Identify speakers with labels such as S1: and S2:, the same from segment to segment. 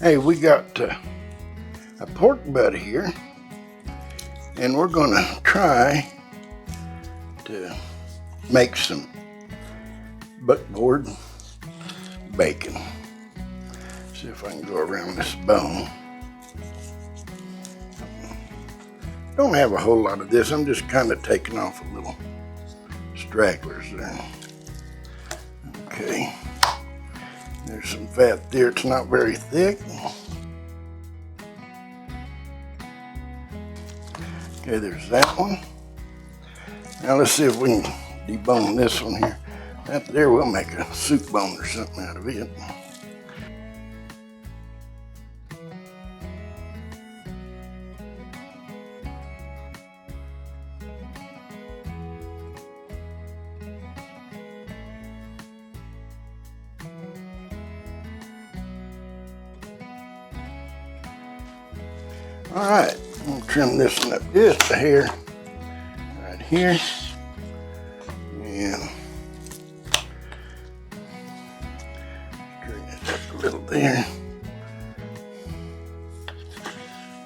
S1: Hey, we got a pork butt here, and we're gonna try to make some buckboard bacon. See if I can go around this bone. Don't have a whole lot of this. I'm just kind of taking off a little stragglers there. Okay. There's some fat there. It's not very thick. Okay, there's that one. Now let's see if we can debone this one here. That there will make a soup bone or something out of it. All right, I'm gonna trim this one up just a hair right here, and straighten it up a little there.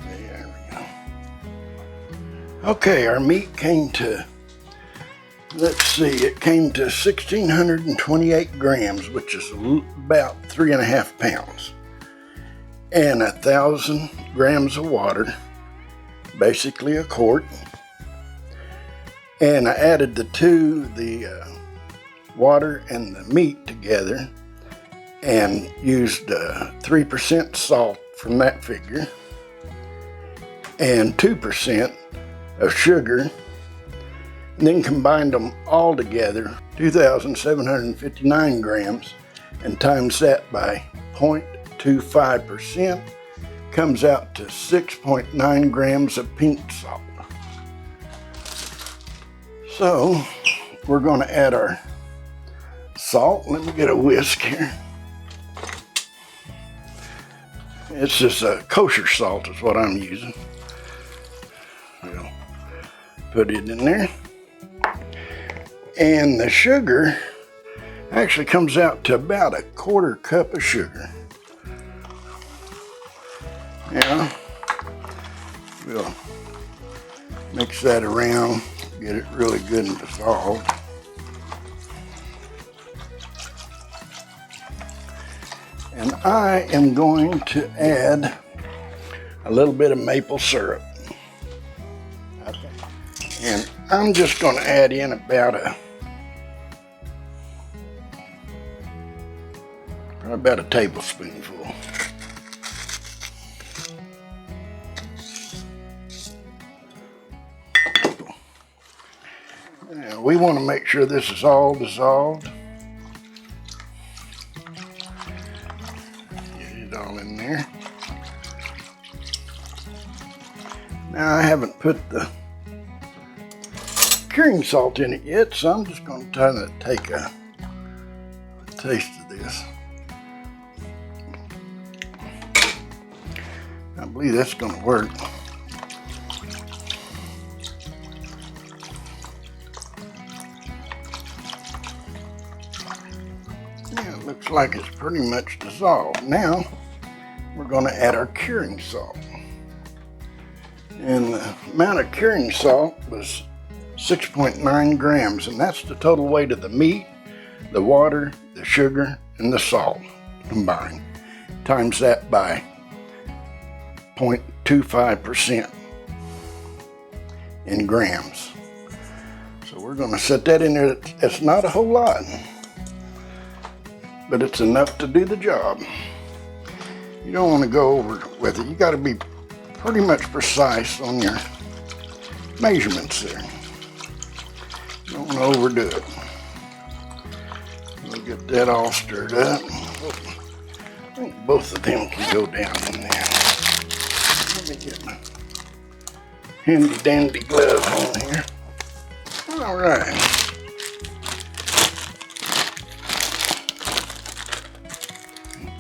S1: There we go. Okay, our meat came to, let's see, it came to 1,628 grams, which is about 3.5 pounds. And 1,000 grams of water, basically a quart. And I added the water and the meat together and used 3% salt from that figure and 2% of sugar, and then combined them all together, 2,759 grams, and times that by 0.25%, comes out to 6.9 grams of pink salt. So we're going to add our salt. Let me get a whisk here. It's just a kosher salt is what I'm using. We'll put it in there. And the sugar actually comes out to about 1/4 cup of sugar. Now, we'll mix that around, get it really good and dissolved. And I am going to add a little bit of maple syrup. Okay. And I'm just going to add in about a tablespoonful. Now we want to make sure this is all dissolved. Get it all in there. Now I haven't put the curing salt in it yet, so I'm just going to try to take a taste of this. I believe that's going to work. Yeah, it looks like it's pretty much dissolved. Now we're going to add our curing salt. And the amount of curing salt was 6.9 grams, and that's the total weight of the meat, the water, the sugar, and the salt combined. Times that by 0.25% in grams. So we're going to set that in there. It's not a whole lot, but it's enough to do the job. You don't want to go over with it. You got to be pretty much precise on your measurements there. You don't want to overdo it. We'll get that all stirred up. I think both of them can go down in there. Let me get my handy dandy glove on here. All right.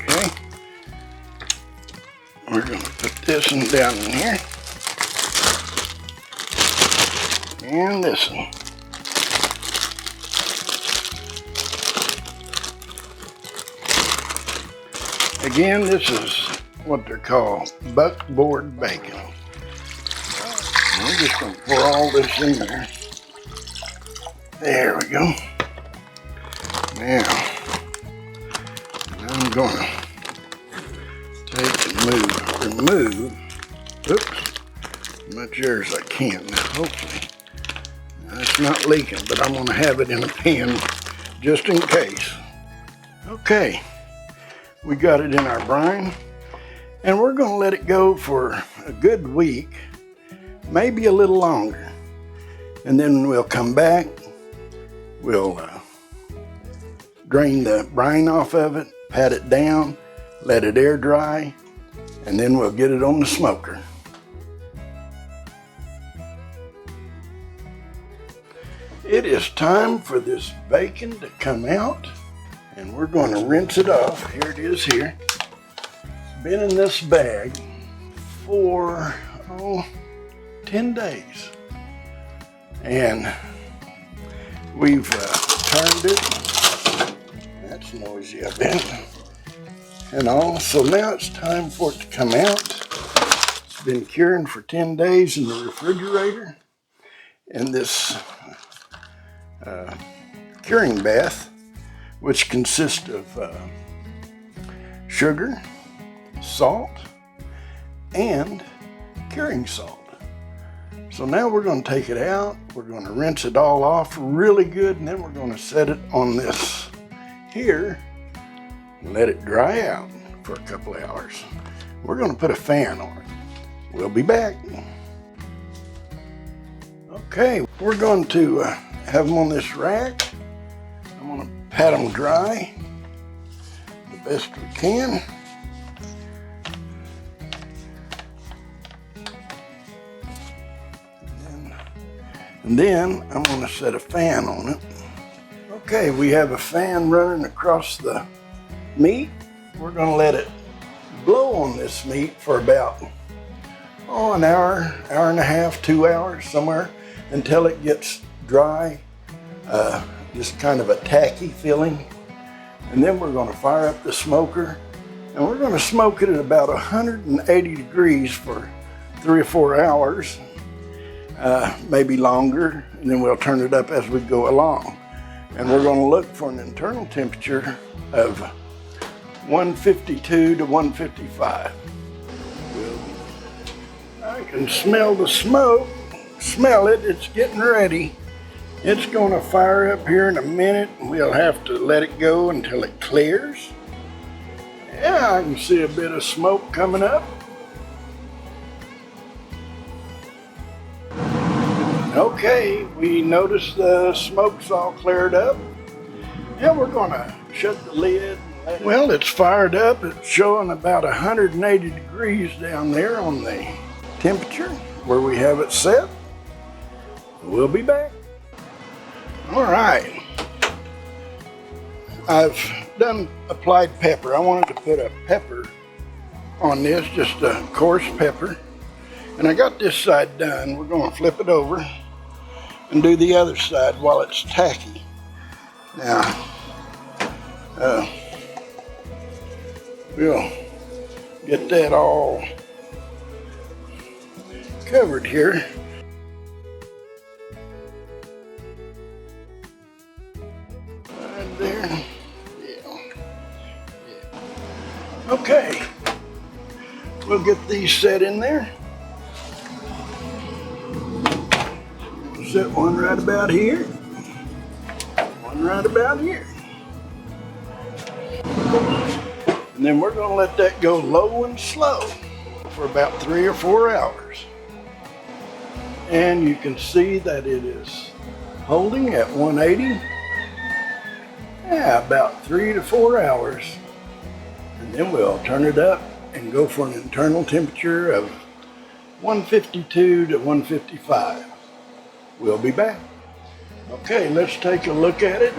S1: Okay. We're going to put this one down in here. And this one. Again, this is what they're called, buckboard bacon. And we're just going to pour all this in there. There we go. Now, I'm going to take and remove, oops, as much air as I can. Hopefully, it's not leaking, but I'm going to have it in a pan just in case. Okay, we got it in our brine, and we're going to let it go for a good week, maybe a little longer, and then we'll come back. We'll drain the brine off of it, pat it down, let it air dry, and then we'll get it on the smoker. It is time for this bacon to come out, and we're going to rinse it off. Here it is here. It's been in this bag for 10 days. And we've turned it. That's noisy, I bet. And all. So now it's time for it to come out. It's been curing for 10 days in the refrigerator. And this curing bath, which consists of sugar, salt, and curing salt. So now we're going to take it out, we're going to rinse it all off really good, and then we're going to set it on this here and let it dry out for a couple of hours. We're going to put a fan on it. We'll be back. Okay, we're going to have them on this rack. I'm going to pat them dry the best we can. And then I'm going to set a fan on it. Okay, we have a fan running across the meat. We're going to let it blow on this meat for about an hour, hour and a half, 2 hours, somewhere, until it gets dry, just kind of a tacky feeling. And then we're going to fire up the smoker, and we're going to smoke it at about 180 degrees for 3 or 4 hours. Maybe longer, and then we'll turn it up as we go along. And we're going to look for an internal temperature of 152 to 155. I can smell the smoke. Smell it, it's getting ready. It's going to fire up here in a minute, and we'll have to let it go until it clears. Yeah, I can see a bit of smoke coming up. Okay, we noticed the smoke's all cleared up. Now we're going to shut the lid. Well, it's fired up. It's showing about 180 degrees down there on the temperature where we have it set. We'll be back. All right. I've done applied pepper. I wanted to put a pepper on this, just a coarse pepper. And I got this side done. We're going to flip it over and do the other side while it's tacky. Now, we'll get that all covered here. Right there. Yeah. Okay. We'll get these set in there. Set one right about here, one right about here. And then we're going to let that go low and slow for about 3 or 4 hours. And you can see that it is holding at 180. Yeah, about 3 to 4 hours. And then we'll turn it up and go for an internal temperature of 152 to 155. We'll be back. Okay, let's take a look at it.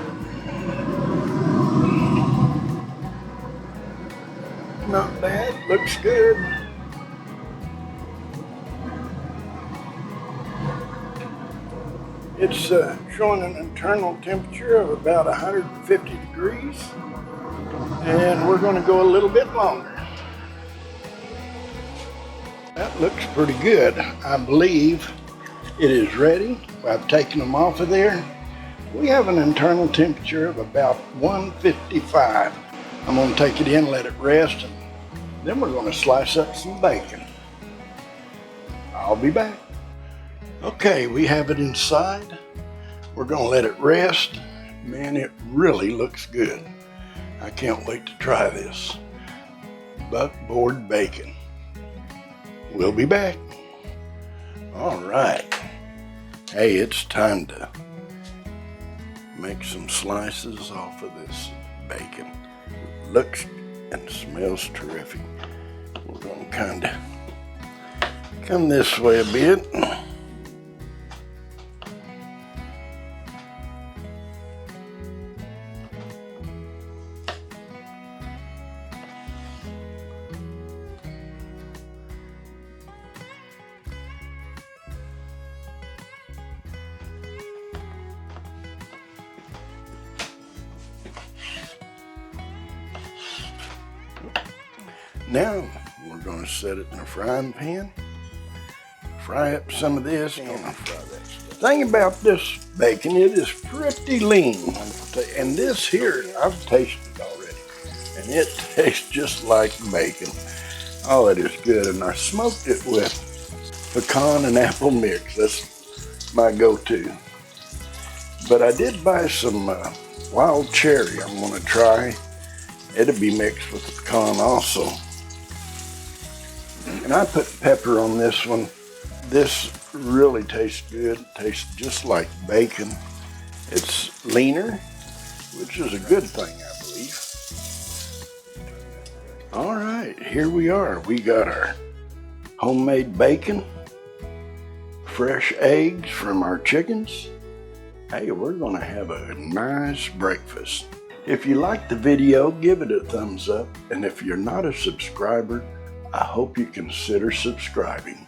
S1: Not bad, looks good. It's showing an internal temperature of about 150 degrees. And we're going to go a little bit longer. That looks pretty good. I believe it is ready. I've taken them off of there. We have an internal temperature of about 155. I'm going to take it in, let it rest, and then we're going to slice up some bacon. I'll be back. Okay, we have it inside. We're going to let it rest. Man, it really looks good. I can't wait to try this. Buckboard bacon. We'll be back. All right. Hey, it's time to make some slices off of this bacon. It looks and smells terrific. We're going to kind of come this way a bit. Now we're going to set it in a frying pan, fry up some of this. The thing about this bacon, it is pretty lean. And this here, I've tasted already, and it tastes just like bacon. Oh, it is good. And I smoked it with pecan and apple mix. That's my go-to. But I did buy some wild cherry I'm going to try. It'll be mixed with the pecan also. And I put pepper on this one. This really tastes good. It tastes just like bacon. It's leaner, which is a good thing, I believe. All right, here we are. We got our homemade bacon, fresh eggs from our chickens. Hey, we're gonna have a nice breakfast. If you liked the video, give it a thumbs up. And if you're not a subscriber, I hope you consider subscribing.